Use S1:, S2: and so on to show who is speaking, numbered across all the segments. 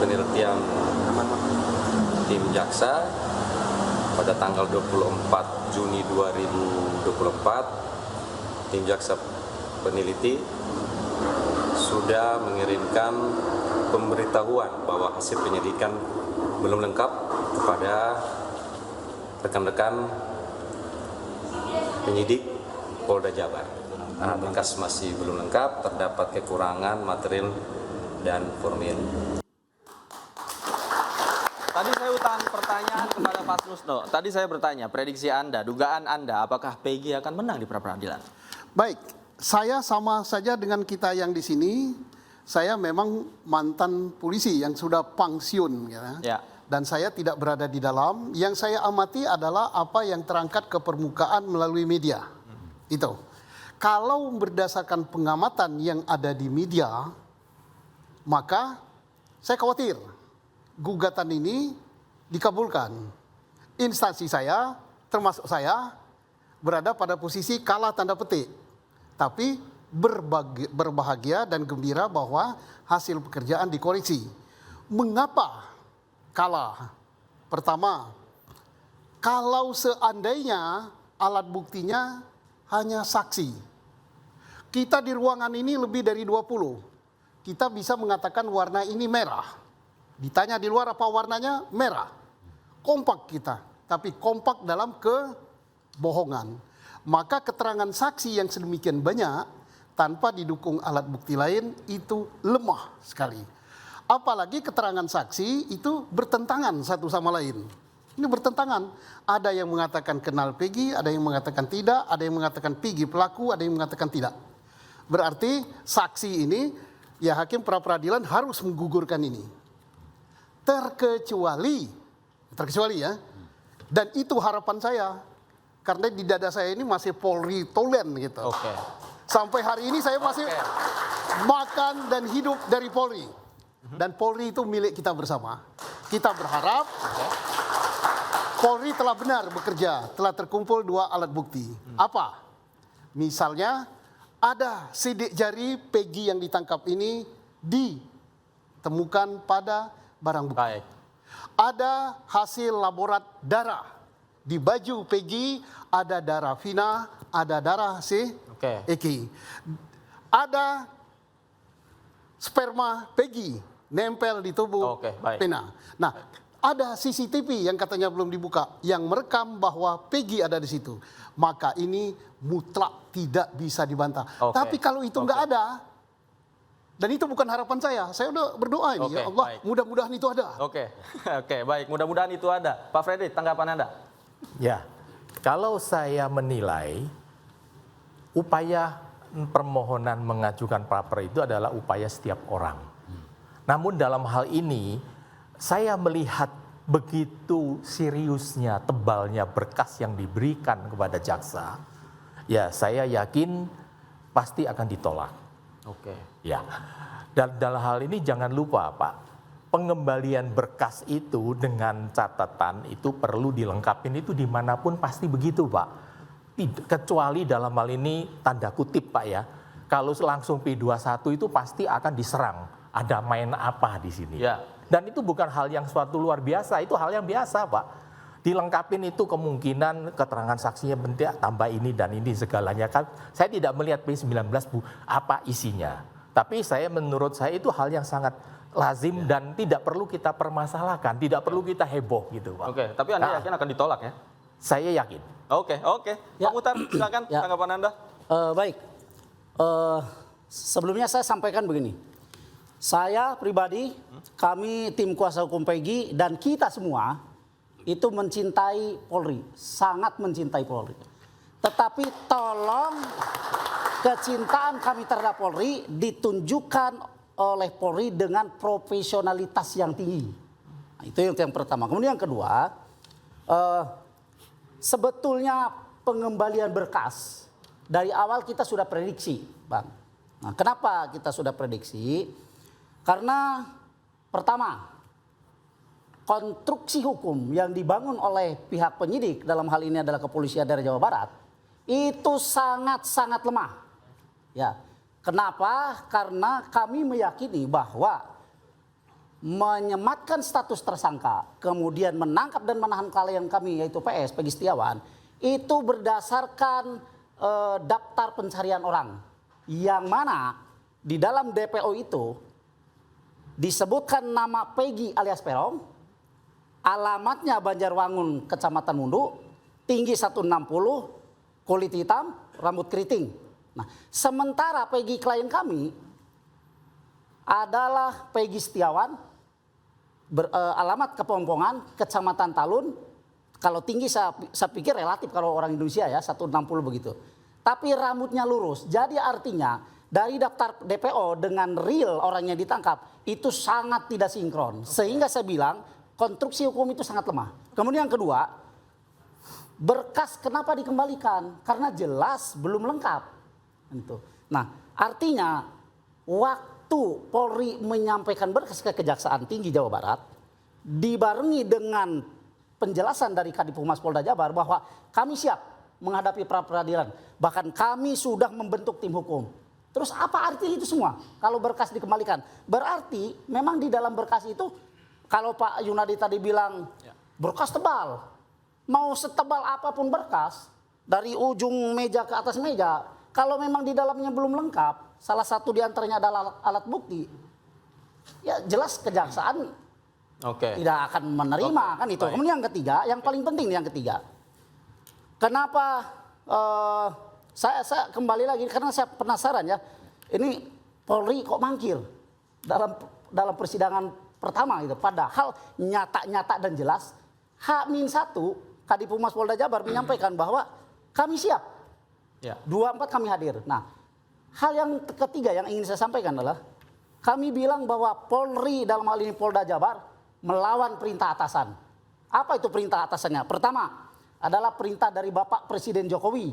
S1: penelitian tim jaksa pada tanggal 24 Juni 2024, tim jaksa peneliti sudah mengirimkan pemberitahuan bahwa hasil penyidikan belum lengkap kepada rekan-rekan penyidik Polda Jabar. Karena berkas masih belum lengkap, terdapat kekurangan material dan formil.
S2: Tadi saya utang pertanyaan kepada Pak Susno. Tadi saya bertanya, prediksi Anda, dugaan Anda, apakah Peggy akan menang di pra-peradilan?
S3: Baik, saya sama saja dengan kita yang di sini. Saya memang mantan polisi yang sudah pensiun,
S2: Ya.
S3: Dan saya tidak berada di dalam. Yang saya amati adalah apa yang terangkat ke permukaan melalui media. Itu. Kalau berdasarkan pengamatan yang ada di media, maka saya khawatir gugatan ini dikabulkan. Instansi saya, termasuk saya, berada pada posisi kalah tanda petik. Tapi berbahagia dan gembira bahwa hasil pekerjaan dikoreksi. Mengapa kalah? Pertama, kalau seandainya alat buktinya hanya saksi. Kita di ruangan ini lebih dari 20. Kita bisa mengatakan warna ini merah. Ditanya di luar apa warnanya? Merah. Kompak kita, tapi kompak dalam kebohongan. Maka keterangan saksi yang sedemikian banyak tanpa didukung alat bukti lain itu lemah sekali. Apalagi keterangan saksi itu bertentangan satu sama lain. Ini bertentangan. Ada yang mengatakan kenal Peggy, ada yang mengatakan tidak, ada yang mengatakan Peggy pelaku, ada yang mengatakan tidak. Berarti saksi ini, ya hakim pra-peradilan harus menggugurkan ini. Terkecuali ya, dan itu harapan saya. Karena di dada saya ini masih Polri Tolen gitu.
S2: Oke.
S3: Sampai hari ini saya masih makan dan hidup dari Polri. Dan Polri itu milik kita bersama. Kita berharap Polri telah benar bekerja, telah terkumpul 2 alat bukti. Apa? Misalnya ada sidik jari Peggy yang ditangkap ini ditemukan pada barang bukti.
S2: Baik.
S3: Ada hasil laborat darah. Di baju Peggy ada darah Vina, ada darah si Eki. Ada sperma Peggy nempel di tubuh Vina. Nah, ada CCTV yang katanya belum dibuka yang merekam bahwa Peggy ada di situ. Maka ini mutlak tidak bisa dibantah. Tapi kalau itu nggak ada, dan itu bukan harapan saya udah berdoa ini, ya Allah, mudah-mudahan itu ada.
S2: Oke, baik, mudah-mudahan itu ada. Pak Fredrik, tanggapan Anda?
S4: Ya, kalau saya menilai upaya permohonan mengajukan pra-per itu adalah upaya setiap orang. Namun dalam hal ini, saya melihat begitu seriusnya, tebalnya berkas yang diberikan kepada jaksa, ya saya yakin pasti akan ditolak. Ya, dan dalam hal ini jangan lupa Pak, pengembalian berkas itu dengan catatan itu perlu dilengkapi itu dimanapun pasti begitu Pak. Kecuali dalam hal ini tanda kutip Pak ya, kalau langsung P21 itu pasti akan diserang. Ada main apa di sini?
S2: Ya.
S4: Dan itu bukan hal yang suatu luar biasa, itu hal yang biasa Pak. Dilengkapin itu kemungkinan keterangan saksinya bentuk tambah ini dan ini segalanya kan. Saya tidak melihat P19 Bu apa isinya. Tapi menurut saya itu hal yang sangat lazim dan tidak perlu kita permasalahkan, tidak perlu kita heboh gitu Pak.
S2: Tapi Anda yakin akan ditolak ya?
S4: Saya yakin.
S2: Oke.
S5: Ya.
S2: Pak Muhtar, silakan tanggapan Anda.
S5: Baik, sebelumnya saya sampaikan begini. Saya pribadi, kami tim kuasa hukum Peggy dan kita semua itu mencintai Polri, sangat mencintai Polri. Tetapi tolong kecintaan kami terhadap Polri ditunjukkan oleh Polri dengan profesionalitas yang tinggi. Nah, itu yang pertama. Kemudian yang kedua, sebetulnya pengembalian berkas dari awal kita sudah prediksi, Bang. Nah, kenapa kita sudah prediksi? Karena pertama, konstruksi hukum yang dibangun oleh pihak penyidik dalam hal ini adalah Kepolisian Daerah Jawa Barat itu sangat-sangat lemah. Ya. Kenapa? Karena kami meyakini bahwa menyematkan status tersangka, kemudian menangkap dan menahan klien kami yaitu PS, Peggy Setiawan, itu berdasarkan daftar pencarian orang. Yang mana di dalam DPO itu disebutkan nama Peggy alias Peron, alamatnya Banjarwangun, Kecamatan Mundu, tinggi 160, kulit hitam, rambut keriting. Nah, sementara Peggy klien kami adalah Peggy Setiawan, alamat Kepompongan, Kecamatan Talun. Kalau tinggi saya pikir relatif kalau orang Indonesia ya 160 begitu. Tapi rambutnya lurus. Jadi artinya dari daftar DPO dengan real orangnya ditangkap itu sangat tidak sinkron. Sehingga saya bilang konstruksi hukum itu sangat lemah. Kemudian yang kedua, berkas kenapa dikembalikan? Karena jelas belum lengkap. Nah, artinya waktu Polri menyampaikan berkas ke Kejaksaan Tinggi Jawa Barat dibarengi dengan penjelasan dari Kadif Humas Polda Jabar bahwa kami siap menghadapi pra peradilan. Bahkan kami sudah membentuk tim hukum. Terus apa arti itu semua? Kalau berkas dikembalikan. Berarti memang di dalam berkas itu kalau Pak Yunadi tadi bilang berkas tebal. Mau setebal apapun berkas dari ujung meja ke atas meja. Kalau memang di dalamnya belum lengkap. Salah satu di antaranya adalah alat bukti. Ya jelas kejaksaan tidak akan menerima kan itu.
S2: Baik.
S5: Kemudian yang ketiga, yang paling penting yang ketiga. Kenapa saya kembali lagi karena saya penasaran ya. Ini Polri kok mangkir dalam persidangan pertama gitu. Padahal nyata-nyata dan jelas H-1 Kadif Humas Polda Jabar menyampaikan bahwa kami siap.
S2: Ya.
S5: 24 kami hadir. Nah, hal yang ketiga yang ingin saya sampaikan adalah kami bilang bahwa Polri dalam hal ini Polda Jabar melawan perintah atasan. Apa itu perintah atasannya? Pertama adalah perintah dari Bapak Presiden Jokowi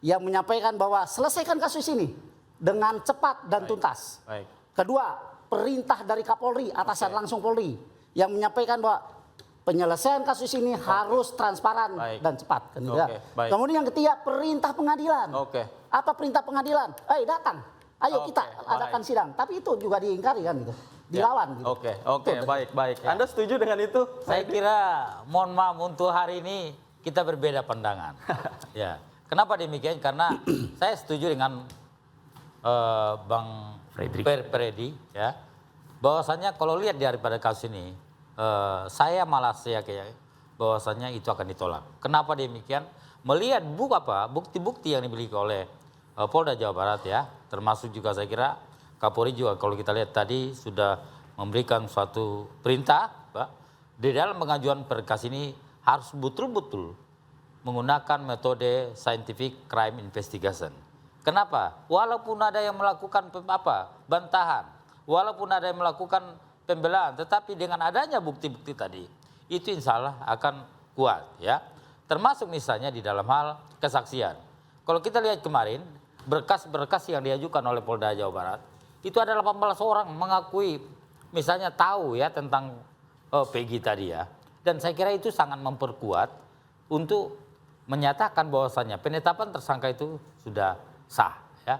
S5: yang menyampaikan bahwa selesaikan kasus ini dengan cepat dan tuntas.
S2: Baik.
S5: Kedua, perintah dari Kapolri, atasan langsung Polri yang menyampaikan bahwa penyelesaian kasus ini harus transparan dan cepat. Kan, gitu ya.
S2: Baik.
S5: Kemudian yang ketiga, perintah pengadilan. Apa perintah pengadilan? Datang, ayo kita adakan sidang. Tapi itu juga diingkari kan gitu. Dilawan gitu.
S2: Oke, baik. Anda setuju dengan itu?
S6: Saya kira mohon maaf untuk hari ini kita berbeda pandangan. Ya. Kenapa demikian? Karena saya setuju dengan Bang Freddy ya. Bahwasanya kalau lihat daripada kasus ini saya malah yakin bahwasanya itu akan ditolak. Kenapa demikian? Melihat bukti-bukti yang dimiliki oleh Polda Jawa Barat ya, termasuk juga saya kira Kapolri juga kalau kita lihat tadi sudah memberikan suatu perintah Pak, di dalam pengajuan berkas ini harus betul-betul menggunakan metode scientific crime investigation. Kenapa? Walaupun ada yang melakukan bantahan, walaupun ada yang melakukan pembelaan, tetapi dengan adanya bukti-bukti tadi itu insya Allah akan kuat ya. Termasuk misalnya di dalam hal kesaksian. Kalau kita lihat kemarin berkas-berkas yang diajukan oleh Polda Jawa Barat itu ada 18 orang mengakui misalnya tahu ya tentang Peggy tadi ya. Dan saya kira itu sangat memperkuat untuk menyatakan bahwasannya penetapan tersangka itu sudah sah ya.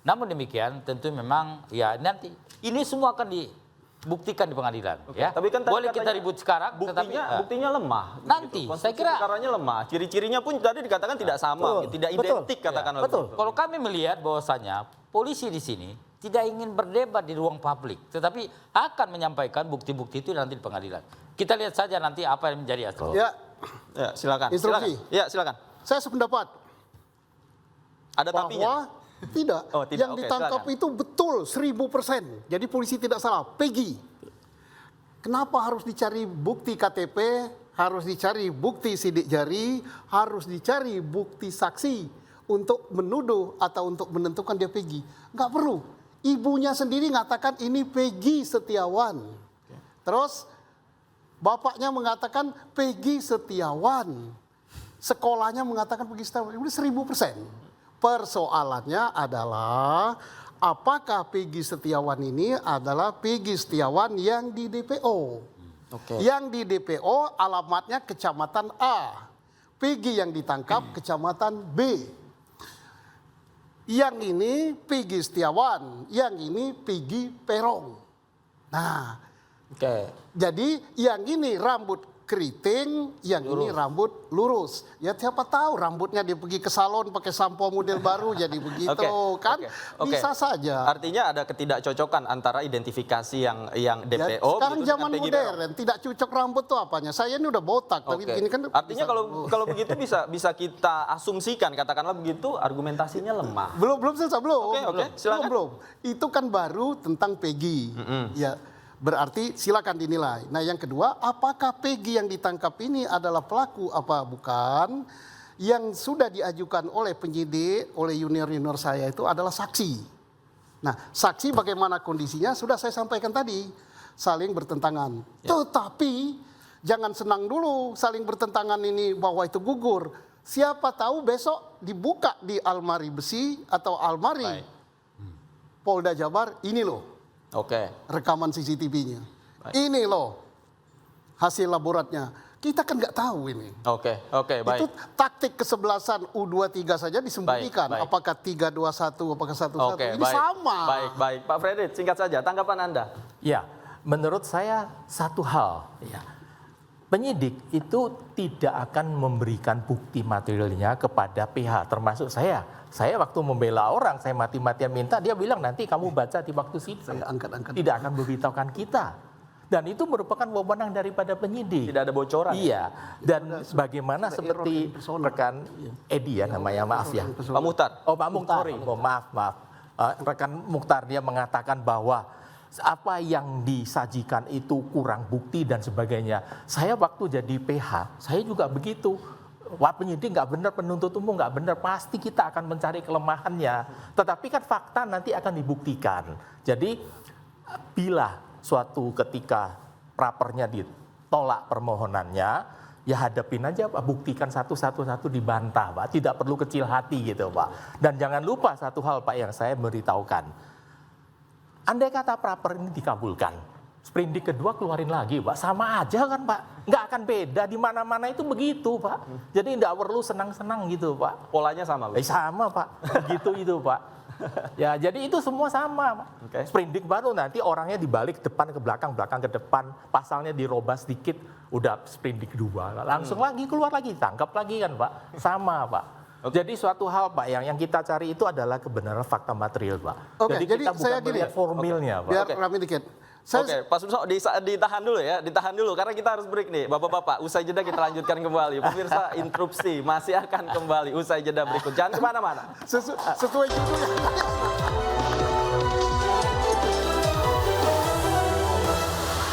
S6: Namun demikian tentu memang ya nanti ini semua akan dibuktikan di pengadilan ya.
S2: Tapi kan
S6: boleh kita ribut sekarang
S2: buktinya lemah.
S6: Nanti
S2: gitu.
S6: saya kira
S2: perkaranya lemah. Ciri-cirinya pun tadi dikatakan tidak sama, tidak identik katakan oleh
S5: betul.
S6: Kalau kami melihat bahwasanya polisi di sini tidak ingin berdebat di ruang publik, tetapi akan menyampaikan bukti-bukti itu nanti di pengadilan. Kita lihat saja nanti apa yang menjadi hasil.
S3: Ya,
S2: silakan.
S3: Instruksi.
S2: Silakan.
S3: saya sependapat
S2: Ada tapinya?
S3: bahwa tidak.
S2: tidak.
S3: Yang
S2: Oke,
S3: ditangkap
S2: silakan.
S3: itu betul 1000%. Jadi polisi tidak salah. Peggy. Kenapa harus dicari bukti KTP, harus dicari bukti sidik jari, harus dicari bukti saksi untuk menuduh atau untuk menentukan dia Peggy? Enggak perlu. Ibunya sendiri mengatakan ini Peggy Setiawan. Terus bapaknya mengatakan Peggy Setiawan. Sekolahnya mengatakan Peggy Setiawan. Ini 1000%. Persoalannya adalah apakah Peggy Setiawan ini adalah Peggy Setiawan yang di DPO. Yang di DPO alamatnya Kecamatan A. Peggy yang ditangkap Kecamatan B. Yang ini Peggy Setiawan, yang ini Peggy Peron. Nah,
S2: Oke.
S3: Jadi yang ini rambut keriting, yang ini rambut lurus. Ya siapa tahu rambutnya dia pergi ke salon pakai sampo model baru jadi begitu kan?
S2: Oke.
S3: Bisa saja.
S2: Artinya ada ketidakcocokan antara identifikasi yang DPO.
S3: Ya, sekarang
S2: begitu
S3: zaman
S2: dengan Peggy
S3: modern, tidak cocok rambut tuh apanya? Saya ini udah botak, tapi
S2: Oke.
S3: begini kan.
S2: Artinya
S3: bisa-
S2: kalau begitu bisa kita asumsikan, katakanlah begitu, argumentasinya lemah.
S3: belum selesai belum.
S2: Oke, silakan.
S3: Belum. Itu kan baru tentang Peggy. Ya, berarti silakan dinilai. Nah, yang kedua, apakah Peggy yang ditangkap ini adalah pelaku apa bukan? Yang sudah diajukan oleh penyidik, oleh junior-junior saya itu adalah saksi. Nah, saksi bagaimana kondisinya sudah saya sampaikan tadi, saling bertentangan. Tetapi jangan senang dulu saling bertentangan ini bahwa itu gugur. Siapa tahu besok dibuka di almari besi atau almari
S2: Baik.
S3: Polda Jabar, ini loh
S2: Oke.
S3: rekaman CCTV-nya. Ini loh hasil laboratnya. Kita kan nggak tahu ini.
S2: Oke, baik.
S3: Itu taktik kesebelasan U23 saja disembunyikan.
S2: Baik, baik.
S3: Apakah 321, apakah 11.
S2: Oke,
S3: Ini
S2: baik.
S3: sama.
S2: Baik. Pak Fredrik, singkat saja tanggapan Anda.
S4: Ya, menurut saya satu hal, ya, penyidik itu tidak akan memberikan bukti materialnya kepada PH, termasuk saya. Saya waktu membela orang, saya mati-matian minta, dia bilang nanti kamu baca di waktu sidang.
S3: Saya angkat-angkat.
S4: Tidak akan memberitahukan kita. Dan itu merupakan wewenang daripada penyidik.
S2: Tidak ada bocoran.
S4: Iya, dan bagaimana
S3: ada
S4: seperti
S3: error in persona.
S4: rekan Edi ya namanya, maaf ya.
S2: Pak Muhtar.
S4: Oh Pak Mukhtar, sorry. Oh, maaf. Rekan Mukhtar dia mengatakan bahwa apa yang disajikan itu kurang bukti dan sebagainya. Saya waktu jadi PH, saya juga begitu. Wah penyidik nggak benar, penuntut umum nggak benar, pasti kita akan mencari kelemahannya. Tetapi kan fakta nanti akan dibuktikan. Jadi bila suatu ketika prapernya ditolak permohonannya, ya hadapin aja Pak, buktikan satu-satu dibantah Pak, tidak perlu kecil hati gitu Pak. Dan jangan lupa satu hal Pak yang saya beritahukan, andai kata praper ini dikabulkan, sprindik kedua keluarin lagi Pak, sama aja kan Pak, nggak akan beda, di mana-mana itu begitu Pak. Jadi nggak perlu senang-senang gitu Pak.
S2: Polanya sama, Bu?
S4: Sama Pak, begitu itu Pak. Ya jadi itu semua sama Pak.
S2: Oke.
S4: Sprindik baru nanti orangnya dibalik depan ke belakang, belakang ke depan, pasalnya dirobah sedikit, udah sprindik dua, langsung lagi keluar lagi, tangkap lagi kan Pak, sama Pak. Jadi suatu hal Pak yang kita cari itu adalah kebenaran fakta material Pak.
S3: Oke,
S4: jadi
S3: jadi
S4: kita bukan
S3: saya gini
S4: melihat
S3: ya.
S4: formilnya Pak.
S3: Biar
S2: Oke.
S3: rame dikit.
S2: Oke, Pak Suso ditahan dulu ya, ditahan dulu karena kita harus break nih. Bapak-bapak, usai jeda kita lanjutkan kembali. Pemirsa, interupsi masih akan kembali usai jeda berikut. Jangan kemana-mana.
S3: Sesuai judulnya.